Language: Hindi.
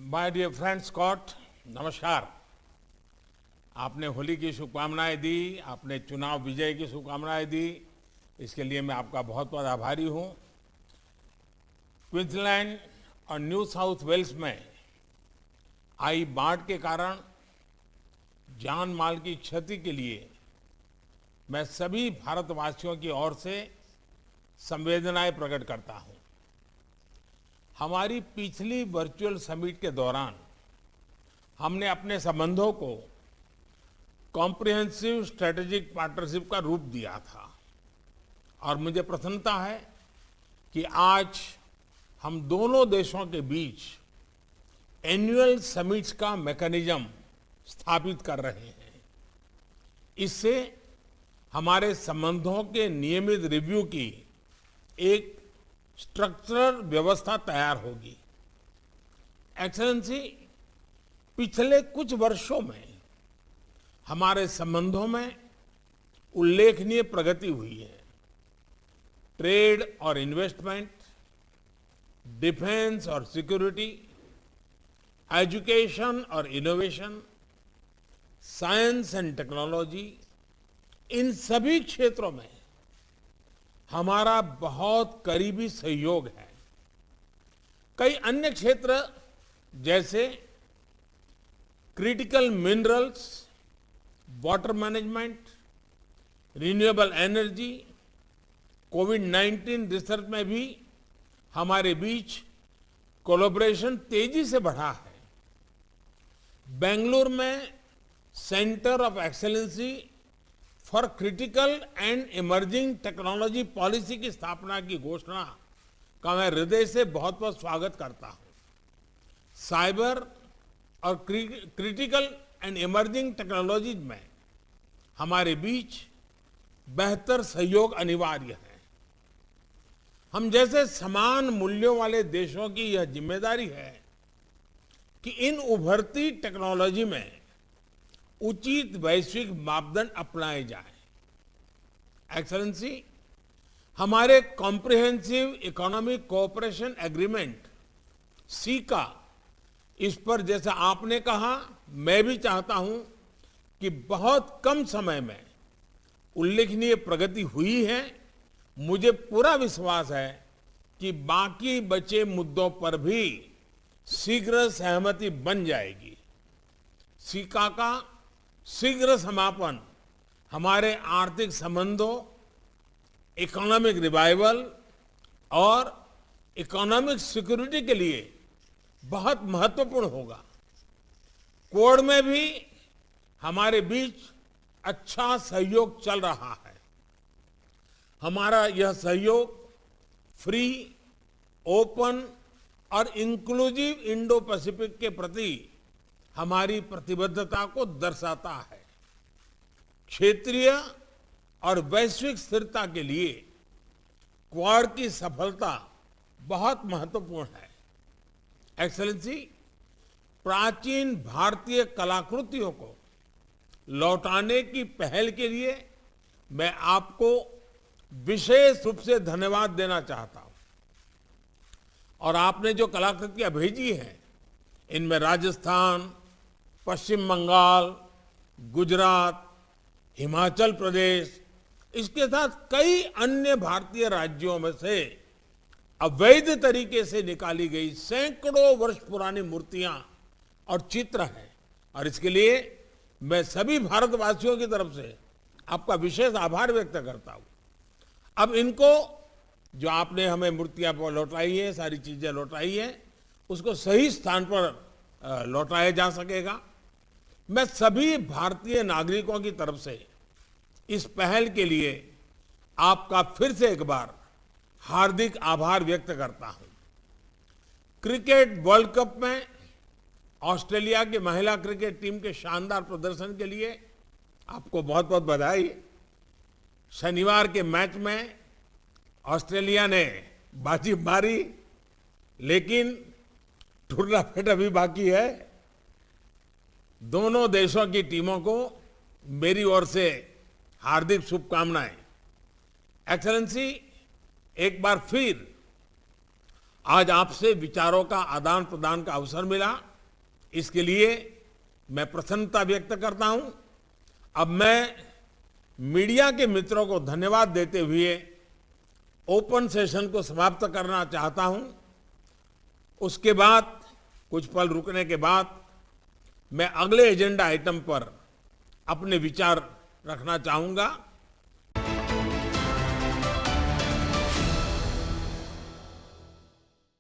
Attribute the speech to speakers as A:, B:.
A: माय डियर फ्रेंड स्कॉट, नमस्कार। आपने होली की शुभकामनाएं दी, आपने चुनाव विजय की शुभकामनाएं दी, इसके लिए मैं आपका बहुत बहुत आभारी हूं। क्वींसलैंड और न्यू साउथ वेल्स में आई बाढ़ के कारण जान माल की क्षति के लिए मैं सभी भारतवासियों की ओर से संवेदनाएं प्रकट करता हूं। हमारी पिछली वर्चुअल समिट के दौरान हमने अपने संबंधों को कॉम्प्रिहेंसिव स्ट्रेटेजिक पार्टनरशिप का रूप दिया था और मुझे प्रसन्नता है कि आज हम दोनों देशों के बीच एनुअल समिट्स का मैकेनिज्म स्थापित कर रहे हैं। इससे हमारे संबंधों के नियमित रिव्यू की एक स्ट्रक्चरल व्यवस्था तैयार होगी। एक्सेलेंसी, पिछले कुछ वर्षों में हमारे संबंधों में उल्लेखनीय प्रगति हुई है। ट्रेड और इन्वेस्टमेंट, डिफेंस और सिक्योरिटी, एजुकेशन और इनोवेशन, साइंस एंड टेक्नोलॉजी, इन सभी क्षेत्रों में हमारा बहुत करीबी सहयोग है। कई अन्य क्षेत्र जैसे critical minerals, water management, renewable energy, कोविड-19 रिसर्च में भी हमारे बीच कोलैबोरेशन तेजी से बढ़ा है। बेंगलुरु में centre of excellency for critical and emerging technology policy की स्थापना की घोषणा का मैं हृदय से बहुत बहुत स्वागत करता हूं। साइबर और क्रिटिकल एंड इमर्जिंग टेक्नोलॉजीज में हमारे बीच बेहतर सहयोग अनिवार्य है। हम जैसे समान मूल्यों वाले देशों की यह जिम्मेदारी है कि इन उभरती टेक्नोलॉजी में उचित वैश्विक मापदंड अपनाए जाए। एक्सेलेंसी, हमारे comprehensive economic cooperation agreement caeca, इस पर जैसा आपने कहा, मैं भी चाहता हूं कि बहुत कम समय में उल्लेखनीय प्रगति हुई है। मुझे पूरा विश्वास है कि बाकी बचे मुद्दों पर भी शीघ्र सहमति बन जाएगी। सीका का शीघ्र समापन हमारे आर्थिक संबंधों, इकोनॉमिक रिवाइवल और इकोनॉमिक सिक्योरिटी के लिए बहुत महत्वपूर्ण होगा। क्वाड में भी हमारे बीच अच्छा सहयोग चल रहा है। हमारा यह सहयोग फ्री, ओपन और इंक्लूसिव इंडो पैसिफिक के प्रति हमारी प्रतिबद्धता को दर्शाता है। क्षेत्रीय और वैश्विक स्थिरता के लिए क्वाड की सफलता बहुत महत्वपूर्ण है। एक्सेलेंसी, प्राचीन भारतीय कलाकृतियों को लौटाने की पहल के लिए मैं आपको विशेष रूप से धन्यवाद देना चाहता हूं। और आपने जो कलाकृतियां भेजी हैं, इनमें राजस्थान, पश्चिम बंगाल, गुजरात, हिमाचल प्रदेश, इसके साथ कई अन्य भारतीय राज्यों में से अवैध तरीके से निकाली गई सैकड़ों वर्ष पुरानी मूर्तियां और चित्र हैं। और इसके लिए मैं सभी भारतवासियों की तरफ से आपका विशेष आभार व्यक्त करता हूं। अब इनको, जो आपने हमें मूर्तियां लौटाई है, सारी चीजें लौटाई है, उसको सही स्थान पर लौटाया जा सकेगा। मैं सभी भारतीय नागरिकों की तरफ से इस पहल के लिए आपका फिर से एक बार हार्दिक आभार व्यक्त करता हूं। क्रिकेट वर्ल्ड कप में ऑस्ट्रेलिया की महिला क्रिकेट टीम के शानदार प्रदर्शन के लिए आपको बहुत बहुत बधाई। शनिवार के मैच में ऑस्ट्रेलिया ने बाजी मारी, लेकिन टूर्नामेंट अभी बाकी है। दोनों देशों की टीमों को मेरी ओर से हार्दिक शुभकामनाएं। एक्सेलेंसी, एक बार फिर आज आपसे विचारों का आदान प्रदान का अवसर मिला इसके लिए मैं प्रसन्नता व्यक्त करता हूं। अब मैं मीडिया के मित्रों को धन्यवाद देते हुए ओपन सेशन को समाप्त करना चाहता हूं। उसके बाद कुछ पल रुकने के बाद मैं अगले एजेंडा आइटम पर अपने विचार रखना चाहूंगा।